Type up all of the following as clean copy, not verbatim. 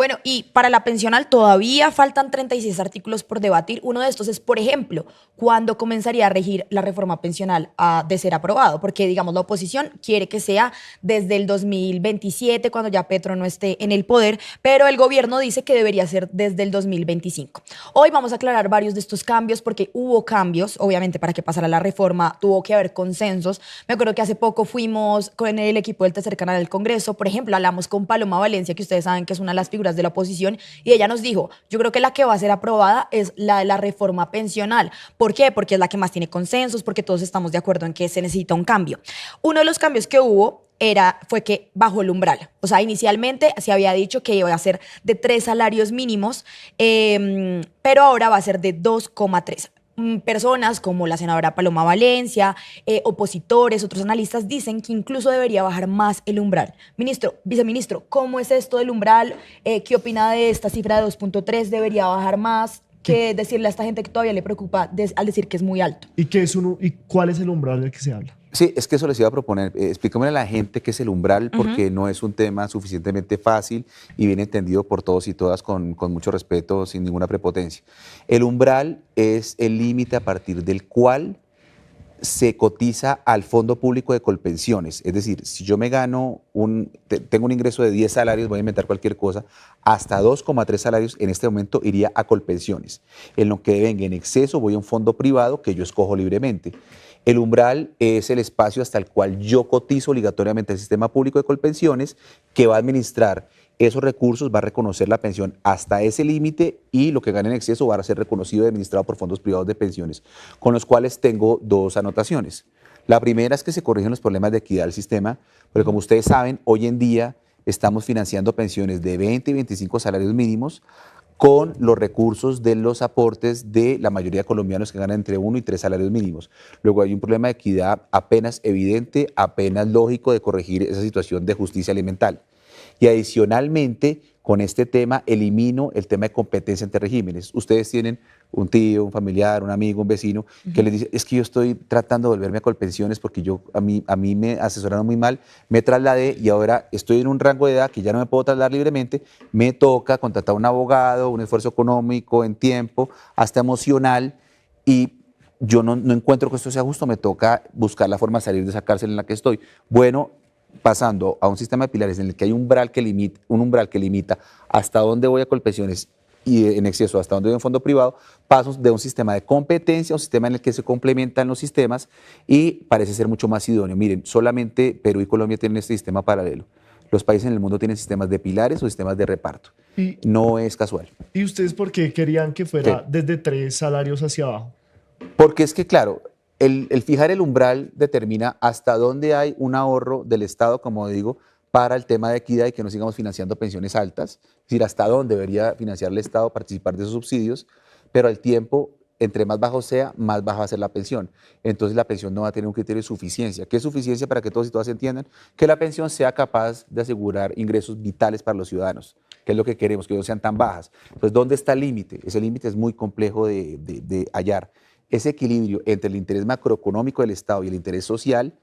Bueno, y para la pensional todavía faltan 36 artículos por debatir. Uno de estos es, por ejemplo, cuándo comenzaría a regir la reforma pensional de ser aprobado, porque, digamos, la oposición quiere que sea desde el 2027, cuando ya Petro no esté en el poder, pero el gobierno dice que debería ser desde el 2025. Hoy vamos a aclarar varios de estos cambios, porque hubo cambios, obviamente, para que pasara la reforma tuvo que haber consensos. Me acuerdo que hace poco fuimos con el equipo del Tercer Canal del Congreso, por ejemplo, hablamos con Paloma Valencia, que ustedes saben que es una de las figuras de la oposición, y ella nos dijo, yo creo que la que va a ser aprobada es la de la reforma pensional. ¿Por qué? Porque es la que más tiene consensos, porque todos estamos de acuerdo en que se necesita un cambio. Uno de los cambios que hubo fue que bajó el umbral. O sea, inicialmente se había dicho que iba a ser de 3 salarios mínimos, pero ahora va a ser de 2,3. Personas como la senadora Paloma Valencia, opositores, otros analistas dicen que incluso debería bajar más el umbral. Ministro, viceministro, ¿cómo es esto del umbral? ¿Qué opina de esta cifra de 2,3? ¿Debería bajar más? ¿Qué decirle a esta gente que todavía le preocupa al decir que es muy alto? ¿Y qué es y cuál es el umbral del que se habla? Sí, es que eso les iba a proponer. Explícame a la gente qué es el umbral, porque no es un tema suficientemente fácil y bien entendido por todos y todas con mucho respeto, sin ninguna prepotencia. El umbral es el límite a partir del cual se cotiza al Fondo Público de Colpensiones. Es decir, si yo me gano tengo un ingreso de 10 salarios, voy a inventar cualquier cosa, hasta 2,3 salarios en este momento iría a Colpensiones. En lo que venga en exceso voy a un fondo privado que yo escojo libremente. El umbral es el espacio hasta el cual yo cotizo obligatoriamente al sistema público de Colpensiones, que va a administrar esos recursos, va a reconocer la pensión hasta ese límite y lo que gane en exceso va a ser reconocido y administrado por fondos privados de pensiones, con los cuales tengo dos anotaciones. La primera es que se corrigen los problemas de equidad del sistema, porque como ustedes saben, hoy en día estamos financiando pensiones de 20 y 25 salarios mínimos con los recursos de los aportes de la mayoría de colombianos que ganan entre 1 y 3 salarios mínimos. Luego hay un problema de equidad apenas evidente, apenas lógico de corregir esa situación de justicia alimentar. Y adicionalmente, con este tema, elimino el tema de competencia entre regímenes. Ustedes tienen un tío, un familiar, un amigo, un vecino, que les dice, es que yo estoy tratando de volverme a Colpensiones porque a mí me asesoraron muy mal, me trasladé y ahora estoy en un rango de edad que ya no me puedo trasladar libremente, me toca contratar a un abogado, un esfuerzo económico, en tiempo, hasta emocional, y yo no encuentro que esto sea justo, me toca buscar la forma de salir de esa cárcel en la que estoy. Bueno, pasando a un sistema de pilares en el que hay un umbral que limita hasta dónde voy a Colpensiones y en exceso hasta dónde voy a un fondo privado, paso de un sistema de competencia a un sistema en el que se complementan los sistemas y parece ser mucho más idóneo. Miren, solamente Perú y Colombia tienen este sistema paralelo. Los países en el mundo tienen sistemas de pilares o sistemas de reparto. No es casual. ¿Y ustedes por qué querían que fuera desde 3 salarios hacia abajo? Porque es que, claro, el fijar el umbral determina hasta dónde hay un ahorro del Estado, como digo, para el tema de equidad y que no sigamos financiando pensiones altas. Es decir, hasta dónde debería financiar el Estado, participar de esos subsidios, pero al tiempo, entre más bajo sea, más baja va a ser la pensión. Entonces la pensión no va a tener un criterio de suficiencia. ¿Qué es suficiencia para que todos y todas entiendan? Que la pensión sea capaz de asegurar ingresos vitales para los ciudadanos, que es lo que queremos, que no sean tan bajas. Entonces, ¿dónde está el límite? Ese límite es muy complejo de hallar. Ese equilibrio entre el interés macroeconómico del Estado y el interés social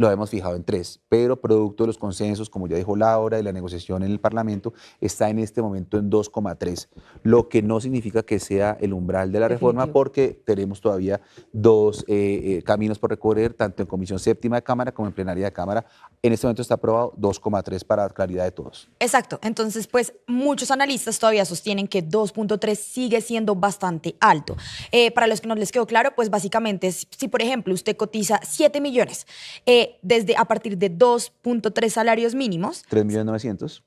lo hemos fijado en 3, pero producto de los consensos, como ya dijo Laura, de la negociación en el Parlamento, está en este momento en 2,3, lo que no significa que sea el umbral de la reforma, porque tenemos todavía dos caminos por recorrer, tanto en Comisión Séptima de Cámara como en Plenaria de Cámara. En este momento está aprobado 2,3 para claridad de todos. Exacto. Entonces, pues muchos analistas todavía sostienen que 2,3 sigue siendo bastante alto. Para los que no les quedó claro, pues básicamente, si por ejemplo usted cotiza 7 millones a partir de 2,3 salarios mínimos. 3.900.000.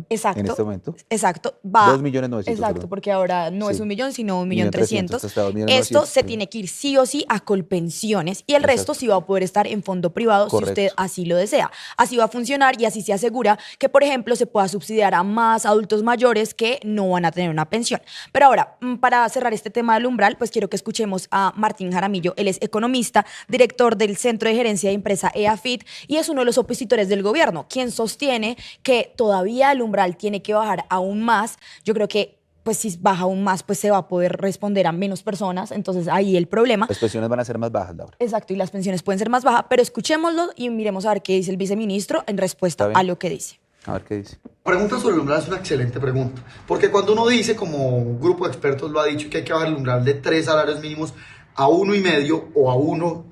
Exacto. En este momento. Exacto. 2.900.000. Exacto, perdón. porque ahora no es 1 millón, sino 1.300.000. Hasta 2.900.000. Esto se tiene que ir sí o sí a Colpensiones y el resto sí va a poder estar en fondo privado. Correcto. Si usted así lo desea. Así va a funcionar y así se asegura que, por ejemplo, se pueda subsidiar a más adultos mayores que no van a tener una pensión. Pero ahora, para cerrar este tema del umbral, pues quiero que escuchemos a Martín Jaramillo. Él es economista, director del Centro de Gerencia de Empresa EAFIT y es uno de los opositores del gobierno, quien sostiene que todavía el umbral tiene que bajar aún más. Yo creo que pues si baja aún más, pues se va a poder responder a menos personas, entonces ahí el problema. Las pensiones van a ser más bajas, Laura. Exacto, y las pensiones pueden ser más bajas, pero escuchémoslo y miremos a ver qué dice el viceministro en respuesta a lo que dice. A ver qué dice. La pregunta sobre el umbral es una excelente pregunta, porque cuando uno dice, como un grupo de expertos lo ha dicho, que hay que bajar el umbral de 3 salarios mínimos a 1,5 o a 1,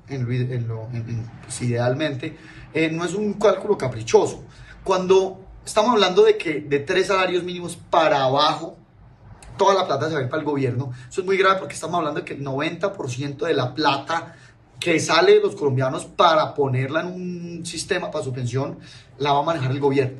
pues, idealmente, no es un cálculo caprichoso. Cuando estamos hablando de que de 3 salarios mínimos para abajo, toda la plata se va a ir para el gobierno, eso es muy grave porque estamos hablando de que el 90% de la plata que sale de los colombianos para ponerla en un sistema para su pensión, la va a manejar el gobierno.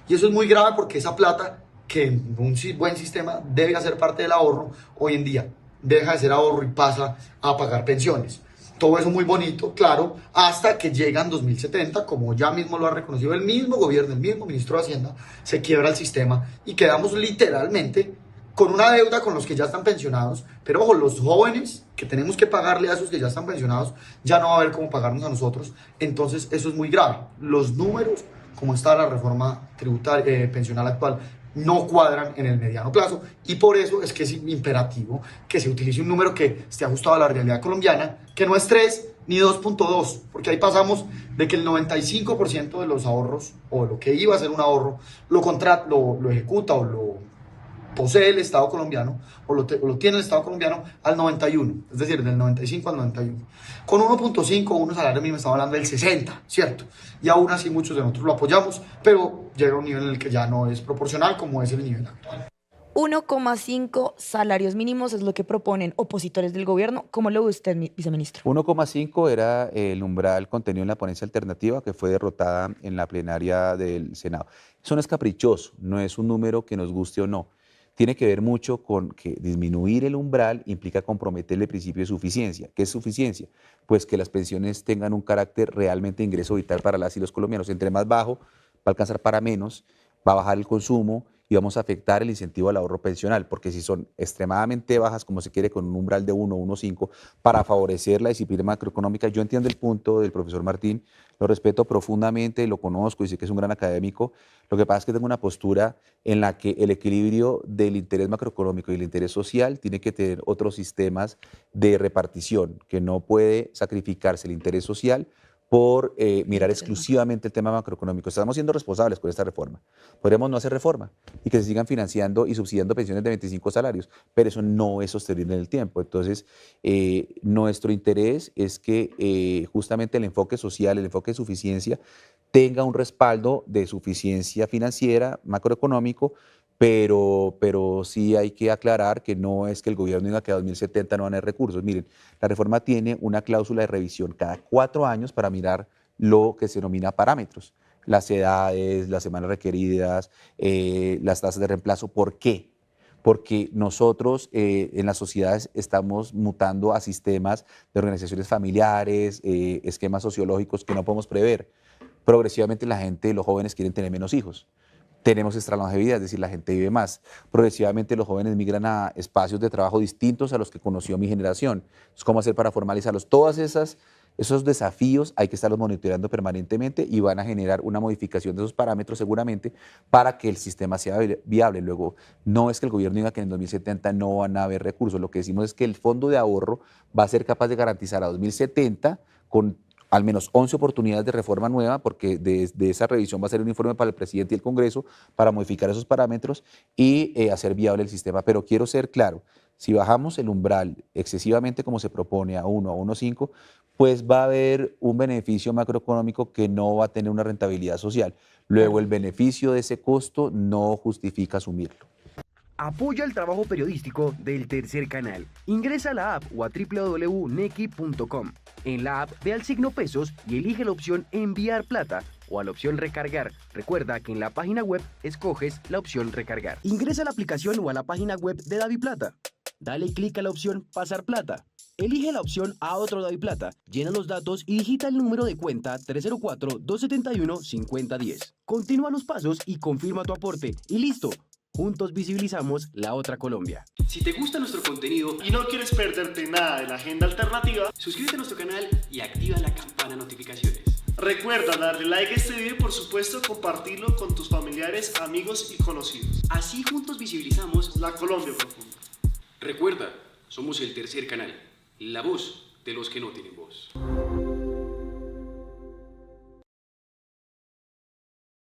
Y eso es muy grave porque esa plata, que en un buen sistema debe hacer parte del ahorro, hoy en día deja de ser ahorro y pasa a pagar pensiones. Todo eso muy bonito, claro, hasta que llegan 2070, como ya mismo lo ha reconocido el mismo gobierno, el mismo ministro de Hacienda, se quiebra el sistema y quedamos literalmente con una deuda con los que ya están pensionados, pero ojo, los jóvenes que tenemos que pagarle a esos que ya están pensionados, ya no va a haber cómo pagarnos a nosotros, entonces eso es muy grave. Los números, como está la reforma tributaria, pensional actual, no cuadran en el mediano plazo, y por eso es que es imperativo que se utilice un número que esté ajustado a la realidad colombiana, que no es 3 ni 2.2, porque ahí pasamos de que el 95% de los ahorros, o lo que iba a ser un ahorro, lo ejecuta o lo posee el Estado colombiano, o lo tiene el Estado colombiano, al 91, es decir, del 95 al 91. Con 1.5 o un salario mínimo estamos hablando del 60, ¿cierto? Y aún así muchos de nosotros lo apoyamos, pero llega a un nivel en el que ya no es proporcional como es el nivel actual. 1,5 salarios mínimos es lo que proponen opositores del gobierno. ¿Cómo lo ve usted, viceministro? 1,5 era el umbral contenido en la ponencia alternativa que fue derrotada en la plenaria del Senado. Eso no es caprichoso, no es un número que nos guste o no. Tiene que ver mucho con que disminuir el umbral implica comprometer el principio de suficiencia. ¿Qué es suficiencia? Pues que las pensiones tengan un carácter realmente de ingreso vital para las y los colombianos. Entre más bajo, va a alcanzar para menos, va a bajar el consumo y vamos a afectar el incentivo al ahorro pensional, porque si son extremadamente bajas, como se quiere, con un umbral de 1 o 1,5, para favorecer la disciplina macroeconómica, yo entiendo el punto del profesor Martín, lo respeto profundamente, lo conozco y sé que es un gran académico. Lo que pasa es que tengo una postura en la que el equilibrio del interés macroeconómico y el interés social tiene que tener otros sistemas de repartición, que no puede sacrificarse el interés social por mirar exclusivamente el tema macroeconómico. Estamos siendo responsables con esta reforma. Podríamos no hacer reforma y que se sigan financiando y subsidiando pensiones de 25 salarios, pero eso no es sostenible en el tiempo. Entonces, nuestro interés es que justamente el enfoque social, el enfoque de suficiencia, tenga un respaldo de suficiencia financiera, macroeconómico, pero sí hay que aclarar que no es que el gobierno diga que a 2070 no van a haber recursos. Miren, la reforma tiene una cláusula de revisión cada 4 años para mirar lo que se denomina parámetros, las edades, las semanas requeridas, las tasas de reemplazo. ¿Por qué? Porque nosotros en las sociedades estamos mutando a sistemas de organizaciones familiares, esquemas sociológicos que no podemos prever. Progresivamente la gente, los jóvenes quieren tener menos hijos. Tenemos extra longevidad, es decir, la gente vive más. Progresivamente los jóvenes migran a espacios de trabajo distintos a los que conoció mi generación. Entonces, ¿cómo hacer para formalizarlos? Todos esos desafíos hay que estarlos monitoreando permanentemente y van a generar una modificación de esos parámetros seguramente para que el sistema sea viable. Luego, no es que el gobierno diga que en 2070 no van a haber recursos. Lo que decimos es que el fondo de ahorro va a ser capaz de garantizar a 2070 con al menos 11 oportunidades de reforma nueva, porque de esa revisión va a ser un informe para el presidente y el Congreso para modificar esos parámetros y hacer viable el sistema. Pero quiero ser claro, si bajamos el umbral excesivamente como se propone a 1, a 1,5, pues va a haber un beneficio macroeconómico que no va a tener una rentabilidad social. Luego el beneficio de ese costo no justifica asumirlo. Apoya el trabajo periodístico del Tercer Canal. Ingresa a la app o a www.nequi.com. En la app ve al signo pesos y elige la opción enviar plata o a la opción recargar. Recuerda que en la página web escoges la opción recargar. Ingresa a la aplicación o a la página web de DaviPlata. Dale clic a la opción pasar plata. Elige la opción a otro DaviPlata, llena los datos y digita el número de cuenta 304-271-5010. Continúa los pasos y confirma tu aporte y listo. Juntos visibilizamos la otra Colombia. Si te gusta nuestro contenido y no quieres perderte nada de la agenda alternativa, suscríbete a nuestro canal y activa la campana de notificaciones. recuerda darle like a este video y por supuesto compartirlo con tus familiares, amigos y conocidos. Así juntos visibilizamos la Colombia profunda. Recuerda, somos el Tercer Canal, la voz de los que no tienen voz.